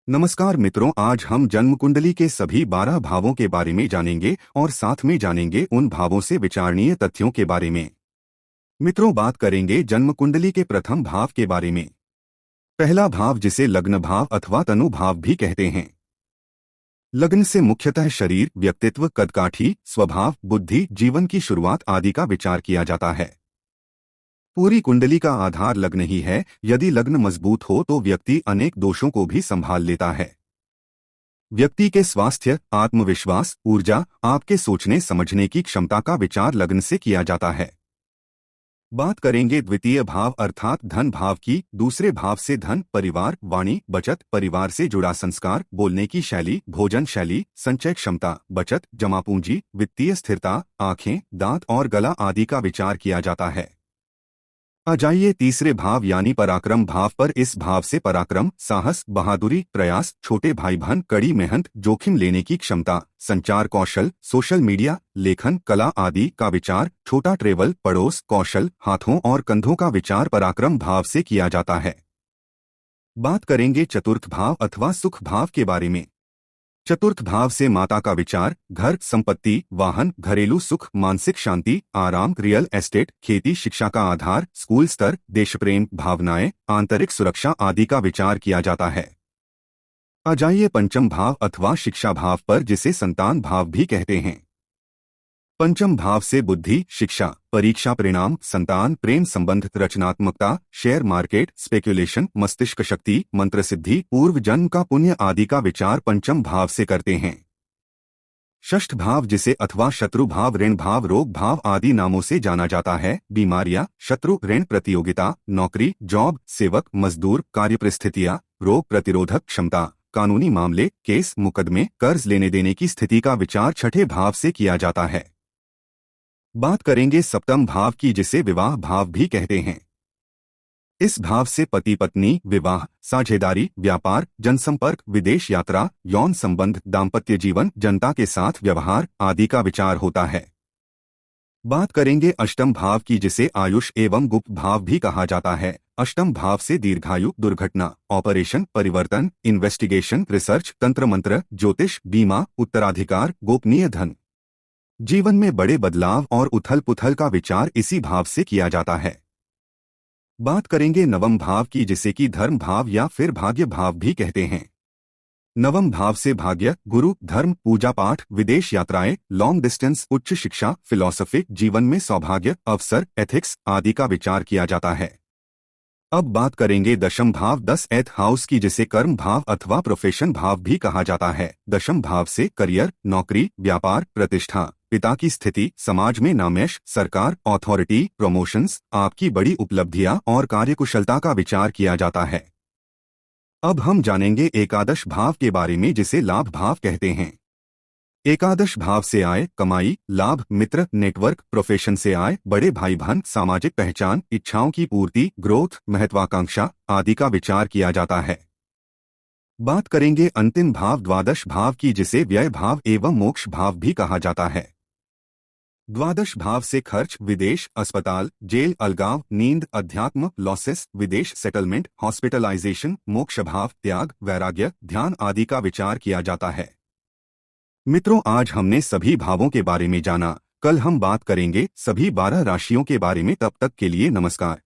नमस्कार मित्रों, आज हम जन्म कुंडली के सभी 12 भावों के बारे में जानेंगे और साथ में जानेंगे उन भावों से विचारणीय तथ्यों के बारे में। मित्रों, बात करेंगे जन्म कुंडली के प्रथम भाव के बारे में। पहला भाव, जिसे लग्न भाव अथवा तनु भाव भी कहते हैं। लग्न से मुख्यतः शरीर, व्यक्तित्व, कदकाठी, स्वभाव, बुद्धि, जीवन की शुरुआत आदि का विचार किया जाता है। पूरी कुंडली का आधार लग्न ही है। यदि लग्न मजबूत हो तो व्यक्ति अनेक दोषों को भी संभाल लेता है। व्यक्ति के स्वास्थ्य, आत्मविश्वास, ऊर्जा, आपके सोचने समझने की क्षमता का विचार लग्न से किया जाता है। बात करेंगे द्वितीय भाव अर्थात धन भाव की। दूसरे भाव से धन, परिवार, वाणी, बचत, परिवार से जुड़ा संस्कार, बोलने की शैली, भोजन शैली, संचय क्षमता, बचत, जमा पूंजी, वित्तीय स्थिरता, आंखें, दांत और गला आदि का विचार किया जाता है। आ जाइए तीसरे भाव यानी पराक्रम भाव पर। इस भाव से पराक्रम, साहस, बहादुरी, प्रयास, छोटे भाई बहन, कड़ी मेहनत, जोखिम लेने की क्षमता, संचार कौशल, सोशल मीडिया, लेखन, कला आदि का विचार, छोटा ट्रेवल, पड़ोस, कौशल, हाथों और कंधों का विचार पराक्रम भाव से किया जाता है। बात करेंगे चतुर्थ भाव अथवा सुख भाव के बारे में। चतुर्थ भाव से माता का विचार, घर, संपत्ति, वाहन, घरेलू सुख, मानसिक शांति, आराम, रियल एस्टेट, खेती, शिक्षा का आधार, स्कूल स्तर, देशप्रेम, भावनाएं, आंतरिक सुरक्षा आदि का विचार किया जाता है। आ जाइए पंचम भाव अथवा शिक्षा भाव पर, जिसे संतान भाव भी कहते हैं। पंचम भाव से बुद्धि, शिक्षा, परीक्षा परिणाम, संतान, प्रेम संबंध, रचनात्मकता, शेयर मार्केट, स्पेक्युलेशन, मस्तिष्क शक्ति, मंत्र सिद्धि, पूर्व जन्म का पुण्य आदि का विचार पंचम भाव से करते हैं। षष्ठ भाव, जिसे अथवा शत्रु भाव, ऋण भाव, रोग भाव आदि नामों से जाना जाता है। बीमारियां, शत्रु, ऋण, प्रतियोगिता, नौकरी, जॉब, सेवक, मजदूर, कार्य परिस्थितियां, रोग प्रतिरोधक क्षमता, कानूनी मामले, केस, मुकदमे, कर्ज लेने देने की स्थिति का विचार छठे भाव से किया जाता है। बात करेंगे सप्तम भाव की, जिसे विवाह भाव भी कहते हैं। इस भाव से पति पत्नी, विवाह, साझेदारी, व्यापार, जनसंपर्क, विदेश यात्रा, यौन संबंध, दाम्पत्य जीवन, जनता के साथ व्यवहार आदि का विचार होता है। बात करेंगे अष्टम भाव की, जिसे आयुष एवं गुप्त भाव भी कहा जाता है। अष्टम भाव से दीर्घायु, दुर्घटना, ऑपरेशन, परिवर्तन, इन्वेस्टिगेशन, रिसर्च, तंत्र मंत्र, ज्योतिष, बीमा, उत्तराधिकार, गोपनीय धन, जीवन में बड़े बदलाव और उथल पुथल का विचार इसी भाव से किया जाता है। बात करेंगे नवम भाव की, जिसे कि धर्म भाव या फिर भाग्य भाव भी कहते हैं। नवम भाव से भाग्य, गुरु, धर्म, पूजा पाठ, विदेश यात्राएं, लॉन्ग डिस्टेंस, उच्च शिक्षा, फिलॉसफी, जीवन में सौभाग्य, अवसर, एथिक्स आदि का विचार किया जाता है। अब बात करेंगे दशम भाव 10th हाउस की, जिसे कर्म भाव अथवा प्रोफेशन भाव भी कहा जाता है। दशम भाव से करियर, नौकरी, व्यापार, प्रतिष्ठा, पिता की स्थिति, समाज में नामयश, सरकार, अथॉरिटी, प्रमोशंस, आपकी बड़ी उपलब्धियां और कार्यकुशलता का विचार किया जाता है। अब हम जानेंगे एकादश भाव के बारे में, जिसे लाभ भाव कहते हैं। एकादश भाव से आय, कमाई, लाभ, मित्र, नेटवर्क, प्रोफेशन से आय, बड़े भाई बहन, सामाजिक पहचान, इच्छाओं की पूर्ति, ग्रोथ, महत्वाकांक्षा आदि का विचार किया जाता है। बात करेंगे अंतिम भाव द्वादश भाव की, जिसे व्यय भाव एवं मोक्ष भाव भी कहा जाता है। द्वादश भाव से खर्च, विदेश, अस्पताल, जेल, अलगाव, नींद, अध्यात्म, लॉसेस, विदेश सेटलमेंट, हॉस्पिटलाइजेशन, मोक्ष भाव, त्याग, वैराग्य, ध्यान आदि का विचार किया जाता है। मित्रों, आज हमने सभी भावों के बारे में जाना। कल हम बात करेंगे सभी 12 राशियों के बारे में। तब तक के लिए नमस्कार।